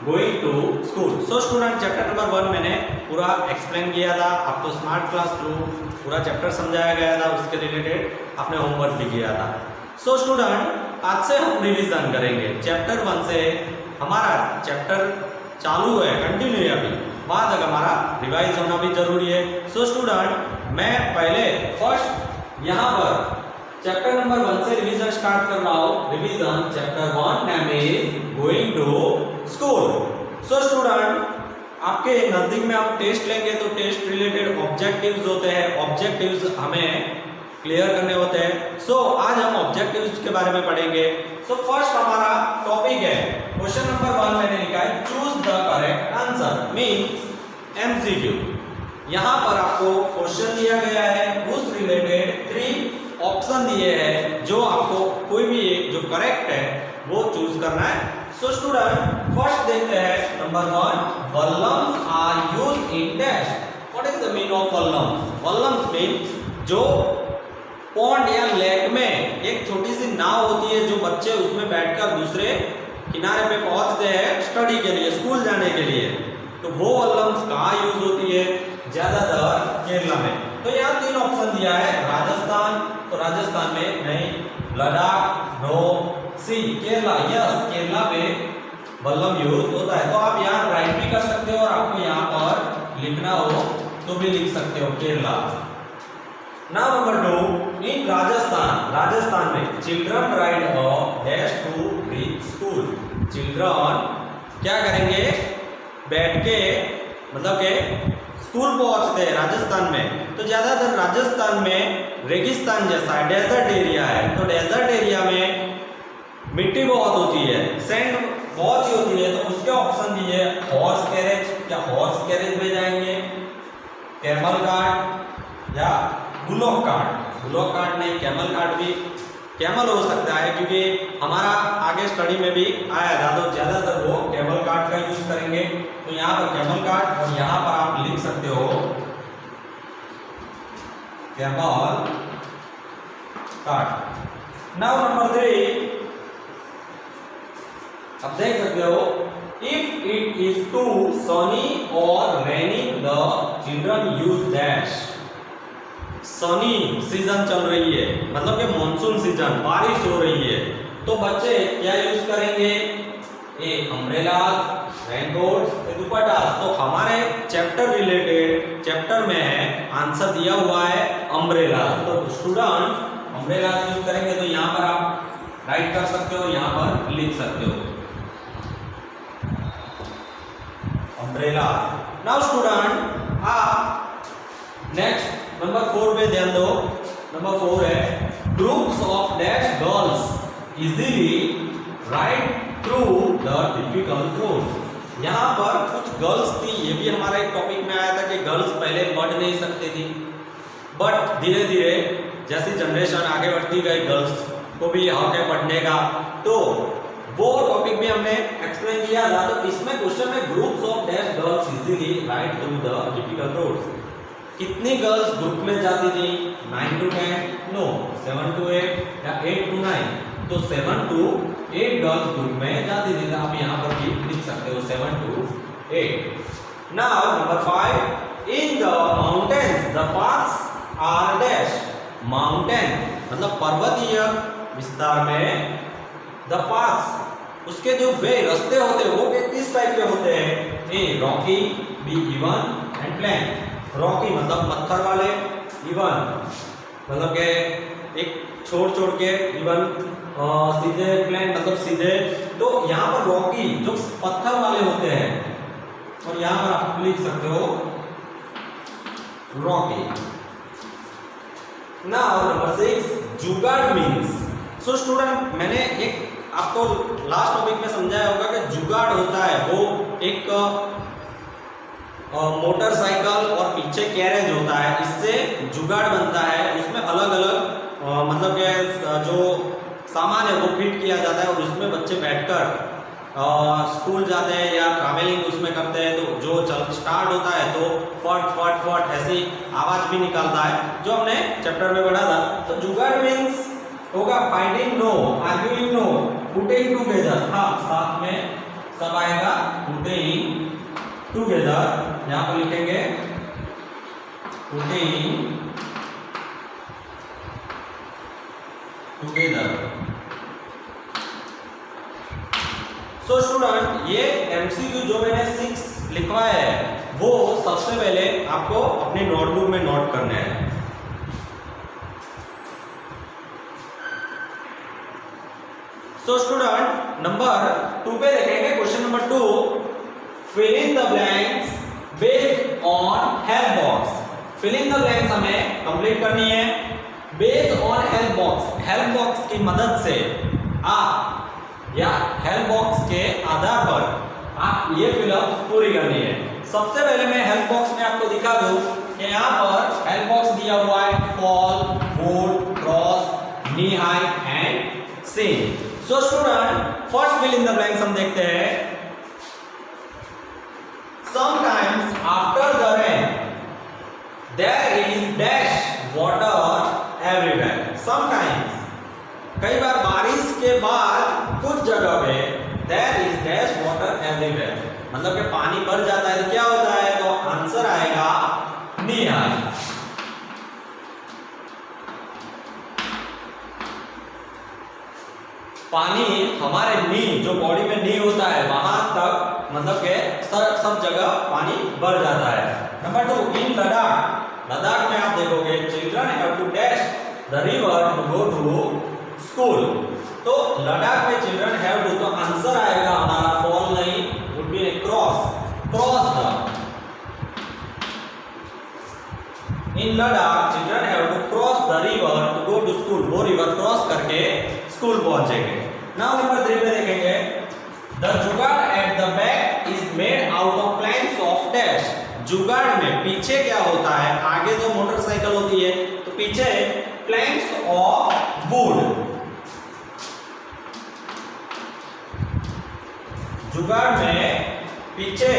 Going to school. So student, chapter number 1 मैंने पूरा explain किया था, आपको स्मार्ट क्लास थ्रू पूरा चैप्टर समझाया गया था, उसके रिलेटेड आपने होमवर्क भी किया था। सो स्टूडेंट, आज से हम रिवीजन करेंगे चैप्टर 1 से। हमारा चैप्टर चालू है, कंटिन्यू है अभी, बाद तक हमारा रिवाइज होना भी जरूरी है। सो स्टूडेंट, मैं पहले फर्स्ट यहाँ पर चैप्टर नंबर 1 से रिवीजन स्टार्ट कर रहा हूँ। Revision chapter 1 name is going to school. So student, आपके नजदीक में आप टेस्ट लेंगे तो टेस्ट रिलेटेड ऑब्जेक्टिव्स होते हैं, ऑब्जेक्टिव्स हमें क्लियर करने होते हैं। सो आज हम ऑब्जेक्टिव्स के बारे में पढ़ेंगे। सो फर्स्ट हमारा टॉपिक है क्वेश्चन नंबर 1 मैंने लिखा है choose the correct answer, means MCQ. यहाँ पर आपको क्वेश्चन दिया गया है, उस रिलेटेड 3 ऑप्शन दिए हैं, जो आपको कोई भी एक जो करेक्ट है वो चूज करना है। सो स्टूडेंट, फर्स्ट देखते हैं number 1, volumes are used in test. What is the meaning of volumes? Volumes mean जो पॉन्ड या लेक में एक छोटी सी नाव होती है, जो बच्चे उसमें बैठकर दूसरे किनारे पे पहुंचते हैं स्टडी के लिए, स्कूल जाने के लिए, तो वो वॉल्यूम्स कहाँ यूज होती है? ज्यादातर केरला में। तो यहाँ 3 ऑप्शन दिया है, राजस्थान, तो राजस्थान में नहीं, लद्दाख नो, सी केरला यस, केरला में वॉल्यूम यूज होता है। तो आप यहाँ राइट भी कर सकते हो और आपको यहाँ पर लिखना हो तो भी लिख सकते हो Kerala. Now number 2, in Rajasthan, Rajasthan में children ride a dash to reach school. Children क्या करेंगे? बैठ के मतलब के स्कूल पहुंचते हैं राजस्थान में। तो ज्यादातर राजस्थान में रेगिस्तान जैसा है, डेजर्ट एरिया है, तो डेजर्ट एरिया में मिट्टी बहुत होती है, सैंड बहुत ही होती है, तो उसके ऑप्शन दिए हॉर्स कैरेज, क्या हॉर्स कैरेज में जाएंगे, कैमल कार्ट या बुलॉक कार्ट? बुलॉक कार्ट नहीं, कैमल कार्ट भी कैमल हो सकता है, क्योंकि हमारा आगे स्टडी में भी आया था, तो ज्यादातर वो कैमल कार्ट का यूज करेंगे। तो यहाँ पर कैमल कार्ट और यहाँ पर आप लिख सकते हो कैमल कार्ट। नाउ नंबर 3, अब देख सकते हो, if it is too sunny और raining the children use dash. Sunny season चल रही है, मतलब कि मॉनसून सीजन, बारिश हो रही है, तो बच्चे क्या यूज करेंगे? ए अम्ब्रेला, रेनकोट, दुपट्टा। तो हमारे चैप्टर रिलेटेड चैप्टर में है, आंसर दिया हुआ है अम्ब्रेला, तो स्टूडेंट अम्ब्रेला यूज करेंगे। तो यहाँ पर आप राइट कर सकते हो, यहाँ पर लिख सकते हो अम्ब्रेला। नाउ स्टूडेंट, आप नेक्स्ट नंबर 4 पे ध्यान दो। नंबर 4 है groups of dash girls easily ride through the difficult road. यहाँ पर कुछ गर्ल्स थी, ये भी हमारा एक टॉपिक में आया था कि गर्ल्स पहले पढ़ नहीं सकती थी, बट धीरे धीरे जैसी जनरेशन आगे बढ़ती गई, गर्ल्स को भी हक है पढ़ने का, तो वो टॉपिक भी हमने एक्सप्लेन किया था। तो इसमें क्वेश्चन में groups of dash girls easily ride through the difficult road. कितनी गर्ल्स ग्रुप में जाती थी? 9 to 10, नो 7 to 8 या 8 to 9। तो 7 to 8 गर्ल्स ग्रुप में जाती थी, तो आप यहाँ पर भी लिख सकते हो 7 to 8। Now number 5, in the mountains the paths are dash. Mountain मतलब पर्वतीय विस्तार में द पाथ्स, उसके जो वे रास्ते होते हैं वो किस टाइप के होते हैं? A rocky, B even and plain. Rocky मतलब पत्थर वाले, इवन मतलब के एक छोड़ छोड़ के, इवन सीधे, प्लेन मतलब सीधे। तो यहाँ पर रॉकी जो पत्थर वाले होते हैं, और यहाँ पर आप लिख सकते हो रॉकी। नाउ नंबर 6, जुगाड़ मीन्स। सो स्टूडेंट, मैंने एक आपको लास्ट टॉपिक में समझाया होगा कि जुगाड़ होता है वो एक मोटरसाइकिल और पीछे कैरेज होता है, इससे जुगाड़ बनता है। उसमें अलग अलग मतलब के जो सामान है वो फिट किया जाता है, और उसमें बच्चे बैठकर स्कूल जाते हैं या ट्रैवलिंग उसमें करते हैं, तो जो चल स्टार्ट होता है तो फट फट फट ऐसी आवाज भी निकालता है, जो हमने चैप्टर में पढ़ा था। तो जुगाड़ मीन्स होगा fighting no, arguing no, putting together, हाँ साथ में कब आएगा? पुटिंग टुगेदर, यहां पर लिखेंगे पुटिंग टुगेदर। सो स्टूडेंट, ये एमसीक्यू जो मैंने 6 लिखवाया है वो सबसे पहले आपको अपनी नोटबुक में नोट करने हैं। सो स्टूडेंट, नंबर 2 पे देखेंगे question number 2, fill in the blanks based on help box. Fill in the blanks हमें कंप्लीट करनी है based on help box. Help box की मदद से आप या हेल्प बॉक्स के आधार पर आप ये फिलअप पूरी करनी है। सबसे पहले मैं हेल्प बॉक्स में आपको दिखा दूं कि यहाँ पर हेल्प बॉक्स दिया हुआ है fall, wood, cross, knee high and sing. So student, first fill in the blanks हम देखते हैं। Sometimes after the rain there is dash water everywhere. Sometimes, कई बार बारिश के बाद कुछ जगह पे there is dash water everywhere, मतलब कि पानी भर जाता है तो क्या होता है? तो आंसर आएगा नी हाई। पानी हमारे नी, जो बॉडी में नी होता है वहां तक, मतलब के सब जगह पानी भर जाता है। नंबर 2, इन लद्दाख। लद्दाख में आप देखोगे children have to dash the river to go to school. तो लद्दाख में चिल्ड्रन हैव टू, तो आंसर आएगा हमारा फॉल नहीं, would be cross the. In Ladakh children have to cross the river to go to school. वो रिवर क्रॉस करके school पहुंचेंगे। Now number 3 पे देखेंगे, the jugaad at the back is made out of planks of dash. जुगाड़ में पीछे क्या होता है? आगे तो मोटरसाइकिल होती है, तो पीछे प्लैंक्स ऑफ वुड। जुगाड़ में पीछे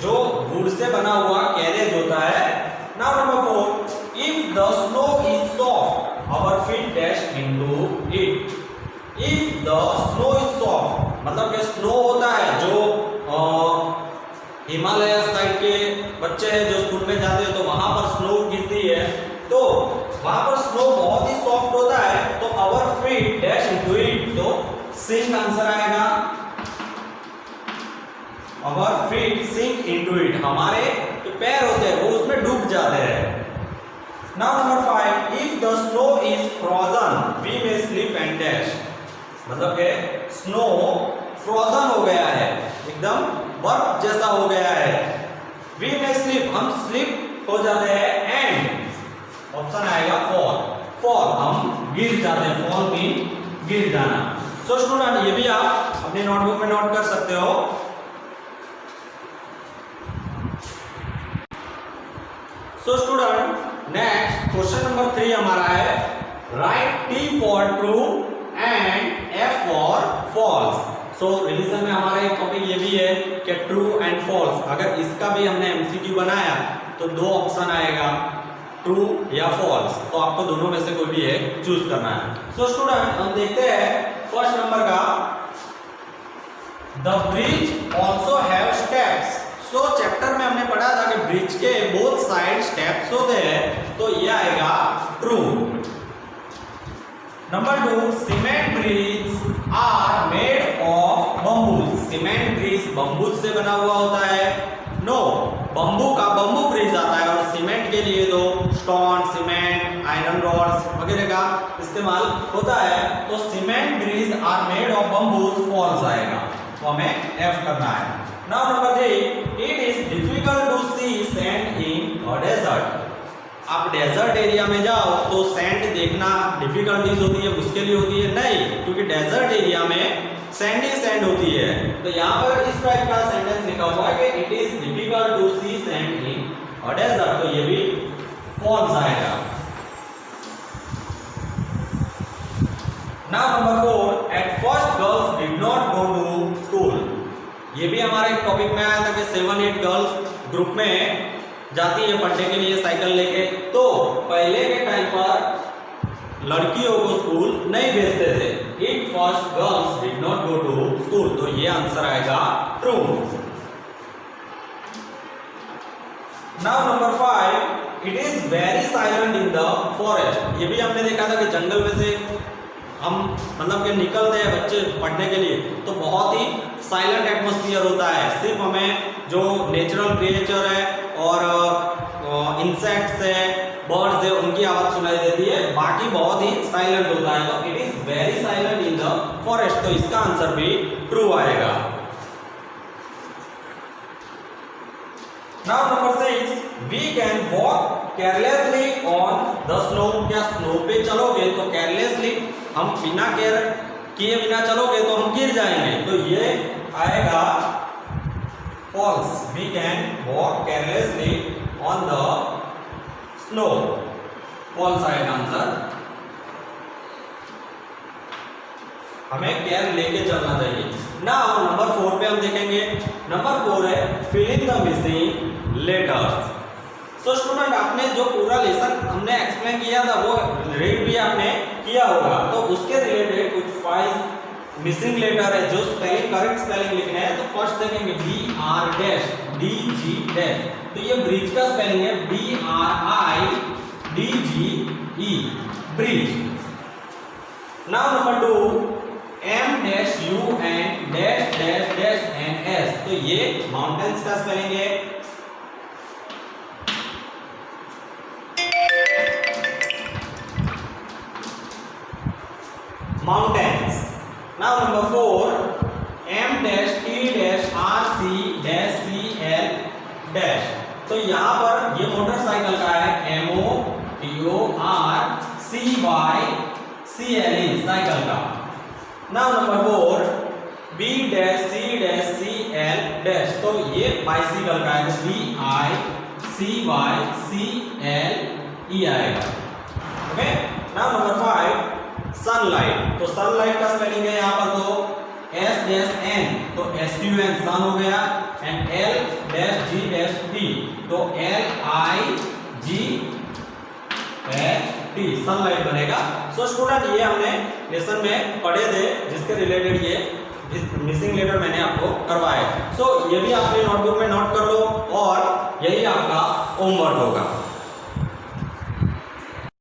जो वुड से बना हुआ कैरेज होता है। Now number 4, if the snow is soft our feet dash into it. If the snow is soft, मतलब कि स्नो होता है जो हिमालय साइड के बच्चे हैं जो स्कूल में जाते हैं तो वहां पर स्नो गिरती है, तो वहां पर स्नो बहुत ही सॉफ्ट होता है, तो our feet dash into it, तो सिंक आंसर आएगा। Our feet sink into it, हमारे जो पैर होते हैं वो उसमें डूब जाते हैं। Now number 5, if the snow is frozen we may sleep and dash, मतलब के स्नो फ्रोजन हो गया है, एकदम बर्फ जैसा हो गया है। वी मे स्लीप, हम स्लीप हो जाते हैं, एंड ऑप्शन आएगा फॉल। फॉल, हम गिर जाते हैं, फॉल मीन गिर जाना। सो स्टूडेंट, ये भी आप अपनी नोटबुक में नोट कर सकते हो। So student, next question number 3 हमारा है, write T for true and F for false. So revision में हमारा एक टॉपिक ये भी है कि ट्रू एंड फॉल्स, अगर इसका भी हमने एमसीक्यू बनाया तो 2 ऑप्शन आएगा, ट्रू या फॉल्स, तो आपको दोनों में से कोई भी एक चूज करना है। सो स्टूडेंट, हम देखते हैं फर्स्ट नंबर का, the bridge also have steps. So chapter में हमने पढ़ा था कि ब्रिज के बोथ साइड स्टेप्स होते हैं, तो ये आएगा true. Number 2, cement bridge are made of bamboo. Cement bridge bamboo से बना हुआ होता है। नो, बम्बू का बम्बू ब्रिज आता है, और सीमेंट के लिए तो स्टोन, सीमेंट, आयरन रॉड्स वगैरह का इस्तेमाल होता है। तो cement bridge are made of bamboo, false आएगा, तो हमें F करना है। Now number 3, it is difficult to see sand in a desert. आप डेजर्ट एरिया में जाओ तो सैंड देखना डिफिकल्टीज होती है, मुश्किल होती है? नहीं, क्योंकि डेजर्ट एरिया में सैंड ही सैंड होती है। तो यहाँ पर इस टाइप का सेंटेंस लिखा हुआ है कि it is difficult to see sand in a desert, तो ये भी फॉल्स आएगा। Now number 4, at first girls did not go to school. ये भी हमारे एक टॉपिक में आया था कि 7-8 गर्ल्स ग्रुप में जाती है पढ़ने के लिए साइकिल लेके, तो पहले के टाइम पर लड़कियों को स्कूल नहीं भेजते थे, it first girls did not go to school, तो ये आंसर आएगा true. Now number 5, it is very silent in the forest. ये भी हमने देखा था कि जंगल में से हम मतलब कि निकलते हैं बच्चे पढ़ने के लिए तो बहुत ही साइलेंट एटमॉस्फेयर होता है, सिर्फ हमें जो नेचुरल क्रिएचर है और इंसेक्ट्स है, बर्ड्स है, उनकी आवाज सुनाई देती है, बाकी बहुत ही साइलेंट होता है। तो it is very silent in the forest, तो इसका आंसर भी ट्रू आएगा। Now number 6, we can walk carelessly on the snow. क्या स्नो पे चलोगे तो केयरलेसली, हम बिना केयर किए बिना चलोगे तो हम गिर जाएंगे, तो ये आएगा false. We can walk carelessly on the snow, false आएगा आंसर। हमें केयर लेके चलना चाहिए। नाउ नंबर 4 पे हम देखेंगे। नंबर 4 है filling the missing letters. So student, आपने जो पूरा लेसन हमने एक्सप्लेन किया था वो रीड भी आपने किया होगा, तो उसके रिलेटेड कुछ 5 मिसिंग लेटर है जो स्पेलिंग करेक्ट स्पेलिंग लिखना है। तो फर्स्ट देखेंगे BR डैश DG डैश, तो ये ब्रिज का स्पेलिंग है BRIDGE, bridge. Now number 2, M dash U and dash dash dash and S, तो ये माउंटेन्स का स्पेलिंग है। Mountains. Now number 4, M dash T dash RC dash CL dash, तो यहाँ पर ये मोटरसाइकिल का है MOTORCYCLE, साइकिल का। Now number 4, B dash C dash CL dash, तो ये बाइसिकल का है, BICYCLE आएगा। ओके। नाउ नंबर 5, सनलाइट, तो सनलाइट का स्पेलिंग है यहाँ पर तो S डैश N, तो SUN सन हो गया, and L dash G dash T, तो LIGHT, सनलाइट बनेगा। सो स्टूडेंट, ये हमने लेसन में पढ़े थे जिसके रिलेटेड ये मिसिंग लेटर मैंने आपको करवाया। सो ये भी आपने नोटबुक में नोट कर लो और यही आपका होमवर्क होगा।